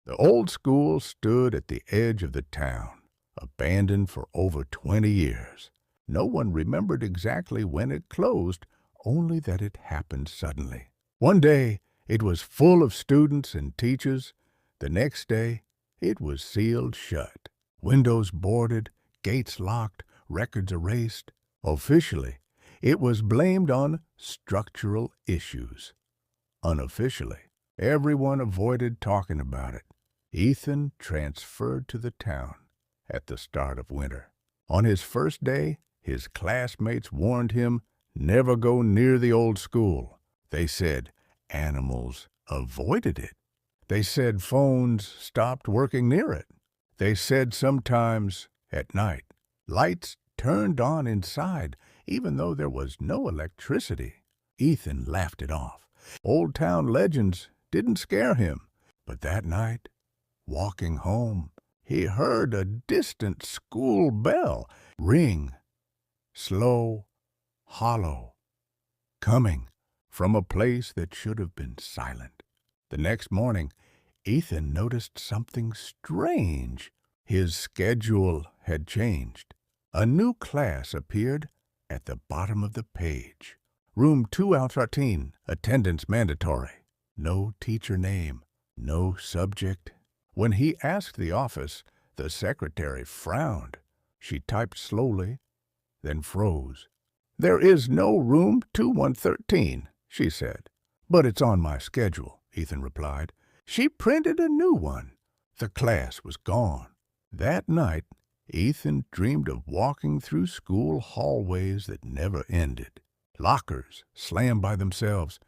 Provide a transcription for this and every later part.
The old school stood at the edge of the town, abandoned for over 20 years. No one remembered exactly when it closed, only that it happened suddenly. One day, it was full of students and teachers. The next day, it was sealed shut. Windows boarded, gates locked, records erased. Officially, it was blamed on structural issues. Unofficially, everyone avoided talking about it. Ethan transferred to the town at the start of winter. On his first day, his classmates warned him never go near the old school. They said animals avoided it. They said phones stopped working near it. They said sometimes, at night, lights turned on inside, even though there was no electricity. Ethan laughed it off. Old town legends didn't scare him. But that night, walking home, he heard a distant school bell ring, slow, hollow, coming from a place that should have been silent. The next morning, Ethan noticed something strange. His schedule had changed. A new class appeared at the bottom of the page. Room 213, attendance mandatory. No teacher name, no subject. When he asked the office, the secretary frowned. She typed slowly, then froze. "There is no room 2113, she said. "But it's on my schedule," Ethan replied. She printed a new one. The class was gone. That night, Ethan dreamed of walking through school hallways that never ended. Lockers slammed by themselves,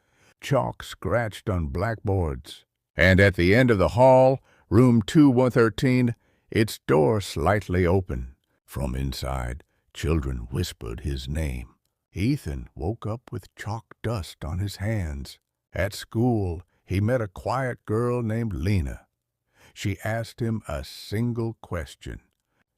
chalk scratched on blackboards. And at the end of the hall, room 2113, its door slightly open. From inside, children whispered his name. Ethan woke up with chalk dust on his hands. At school, he met a quiet girl named Lena. She asked him a single question.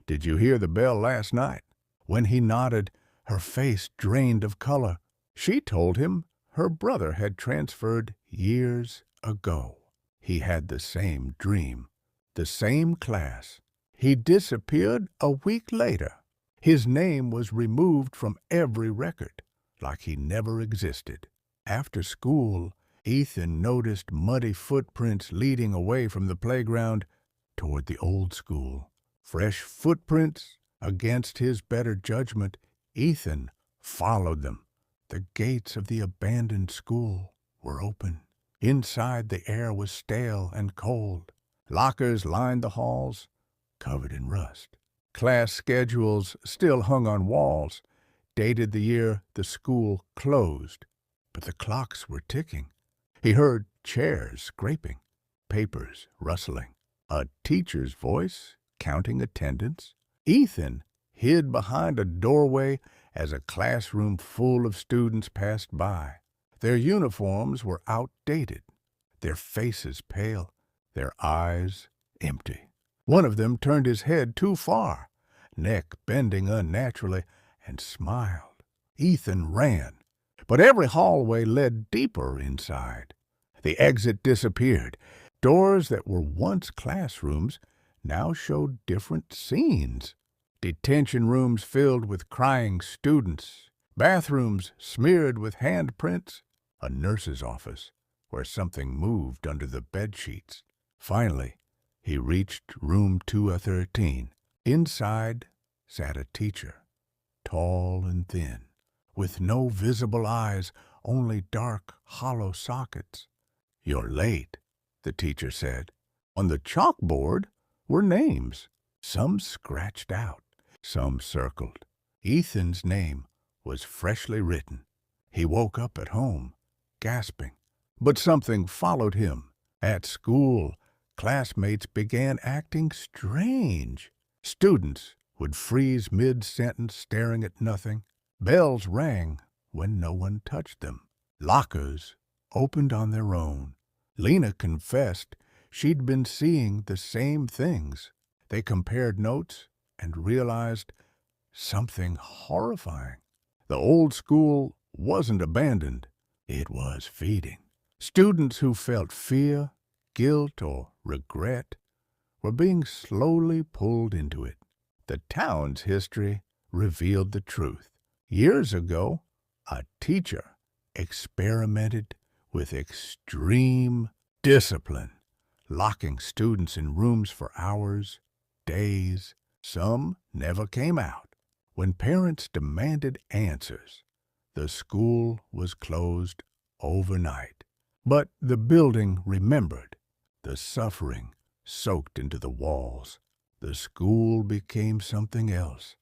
"Did you hear the bell last night?" When he nodded, her face drained of color. She told him her brother had transferred years ago. He had the same dream, the same class. He disappeared a week later. His name was removed from every record, like he never existed. After school, Ethan noticed muddy footprints leading away from the playground toward the old school. Fresh footprints against his better judgment. Ethan followed them. The gates of the abandoned school were open. Inside, the air was stale and cold. Lockers lined the halls, covered in rust. Class schedules still hung on walls, dated the year the school closed. But the clocks were ticking. He heard chairs scraping, papers rustling, a teacher's voice counting attendance. Ethan hid behind a doorway as a classroom full of students passed by. Their uniforms were outdated, their faces pale, their eyes empty. One of them turned his head too far, neck bending unnaturally, and smiled. Ethan ran, but every hallway led deeper inside. The exit disappeared. Doors that were once classrooms now showed different scenes. Detention rooms filled with crying students, bathrooms smeared with handprints, a nurse's office where something moved under the bedsheets. Finally, he reached room 213. Inside sat a teacher, tall and thin, with no visible eyes, only dark, hollow sockets. "You're late," the teacher said. On the chalkboard were names, some scratched out, some circled. Ethan's name was freshly written. He woke up at home, gasping. But something followed him. At school, classmates began acting strange. Students would freeze mid-sentence staring at nothing. Bells rang when no one touched them. Lockers opened on their own. Lena confessed she'd been seeing the same things. They compared notes and realized something horrifying. The old school wasn't abandoned. It was feeding. Students who felt fear, guilt, or regret were being slowly pulled into it. The town's history revealed the truth. Years ago, a teacher experimented with extreme discipline, locking students in rooms for hours, days. Some never came out. When parents demanded answers, the school was closed overnight. But the building remembered. The suffering soaked into the walls. The school became something else,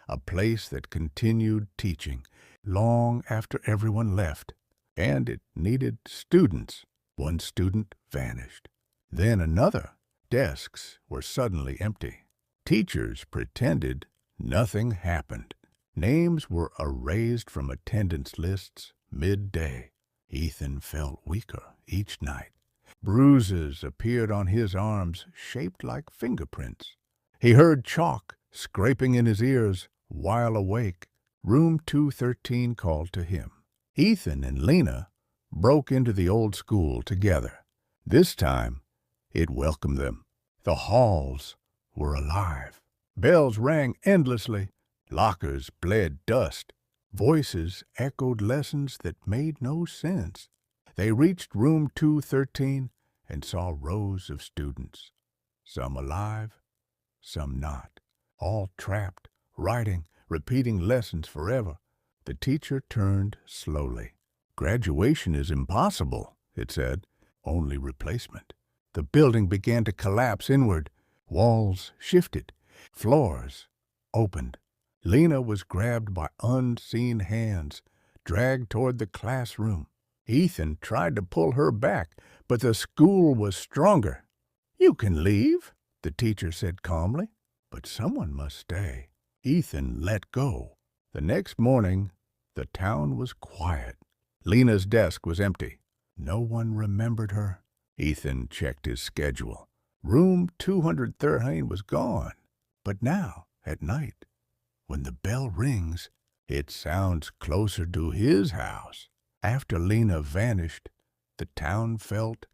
a place that continued teaching long after everyone left, and it needed students. One student vanished. Then another. Desks were suddenly empty. Teachers pretended nothing happened. Names were erased from attendance lists midday. Ethan felt weaker each night. Bruises appeared on his arms shaped like fingerprints. He heard chalk scraping in his ears while awake. Room 213 called to him. Ethan and Lena broke into the old school together. This time, it welcomed them. The halls were alive. Bells rang endlessly. Lockers bled dust. Voices echoed lessons that made no sense. They reached room 213 and saw rows of students, some alive, some not, all trapped, writing, repeating lessons forever. The teacher turned slowly. "Graduation is impossible," it said. "Only replacement." The building began to collapse inward. Walls shifted. Floors opened. Lena was grabbed by unseen hands, dragged toward the classroom. Ethan tried to pull her back, but the school was stronger. "You can leave," the teacher said calmly, "but someone must stay." Ethan let go. The next morning, the town was quiet. Lena's desk was empty. No one remembered her. Ethan checked his schedule. Room 213 was gone. But now, at night, when the bell rings, it sounds closer to his house. After Lena vanished, the town felt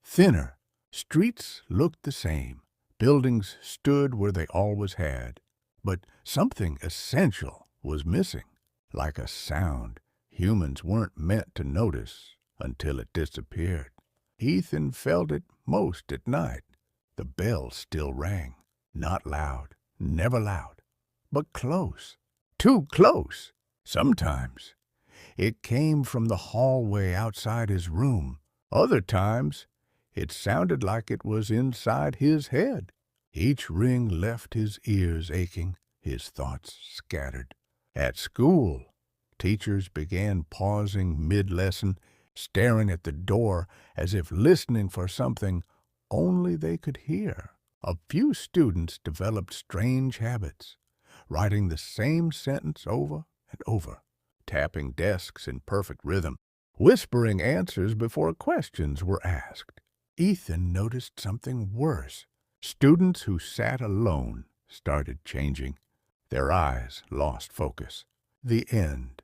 thinner. Streets looked the same. Buildings stood where they always had. But something essential was missing. Like a sound humans weren't meant to notice until it disappeared. Ethan felt it most at night. The bell still rang. Not loud, never loud, but close. Too close. Sometimes it came from the hallway outside his room. Other times it sounded like it was inside his head. Each ring left his ears aching, his thoughts scattered. At school, teachers began pausing mid-lesson, staring at the door as if listening for something only they could hear. A few students developed strange habits, writing the same sentence over and over, tapping desks in perfect rhythm, whispering answers before questions were asked. Ethan noticed something worse. Students who sat alone started changing. Their eyes lost focus. The end